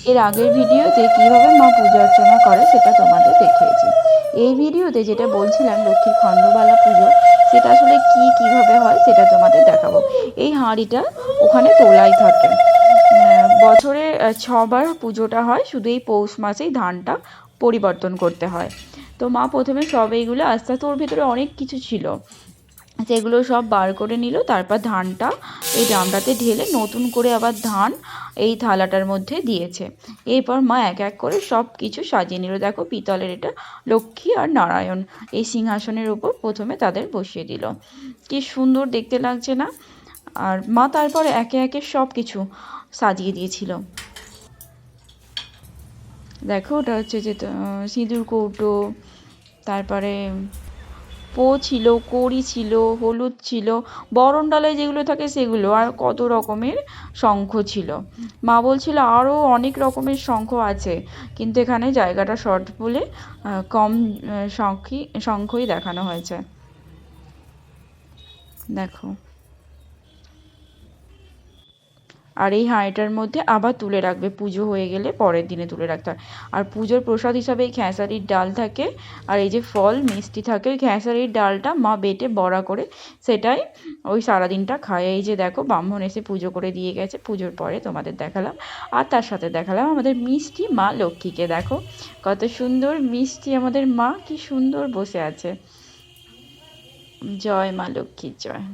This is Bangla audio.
এর আগের ভিডিওতে কীভাবে মা পূজা অর্চনা করে সেটা তোমাদের দেখিয়েছি। এই ভিডিওতে যেটা বলছিলাম লক্ষ্মীর খণ্ডবালা পুজো, সেটা আসলে কীভাবে হয় সেটা তোমাদের দেখাবো। এই হাঁড়িটা ওখানে তোলাই থাকে। বছরে 6বার পুজোটা হয়, শুধু এই পৌষ মাসেই ধানটা পরিবর্তন করতে হয়। তো মা প্রথমে সব এইগুলো আস্তে আস্তে, ওর ভেতরে অনেক কিছু ছিল, সেগুলো সব বার করে নিল। তারপর ধানটা এই ড্রামটাতে ঢেলে নতুন করে আবার ধান এই থালাটার মধ্যে দিয়েছে। এরপর মা এক এক করে সব কিছু সাজিয়ে নিল। দেখো পিতলের এটা লক্ষ্মী আর নারায়ণ এই সিংহাসনের উপর প্রথমে তাদের বসিয়ে দিল। কি সুন্দর দেখতে লাগছে না? আর মা তারপর একে একে সব কিছু সাজিয়ে দিয়েছিল। দেখো ওটা হচ্ছে যে সিঁদুর কৌটো, তারপরে ছিল, কড়ি ছিল, হলুদ ছিল, বরণ ডালায় যেগুলো থাকে সেগুলো, আর কত রকমের শঙ্খ ছিল। মা বলছিল আরও অনেক রকমের শঙ্খ আছে, কিন্তু এখানে জায়গাটা শর্ট বলে কম শঙ্খই দেখানো হয়েছে। দেখো, আর এই হাঁড়িটার মধ্যে আবার তুলে রাখবে, পুজো হয়ে গেলে পরের দিনে তুলে রাখতে হয়। আর পুজোর প্রসাদ হিসাবে এই খেসারির ডাল থাকে, আর এই যে ফল মিষ্টি থাকে। ওই খেসারির ডালটা মা বেটে বড়া করে সেটাই ওই সারাদিনটা খায়। এই যে দেখো ব্রাহ্মণ এসে পুজো করে দিয়ে গেছে, পুজোর পরে তোমাদের দেখালাম। আর তার সাথে দেখালাম আমাদের মিষ্টি মা লক্ষ্মীকে। দেখো কত সুন্দর মিষ্টি আমাদের মা, কি সুন্দর বসে আছে। জয় মা লক্ষ্মীর জয়।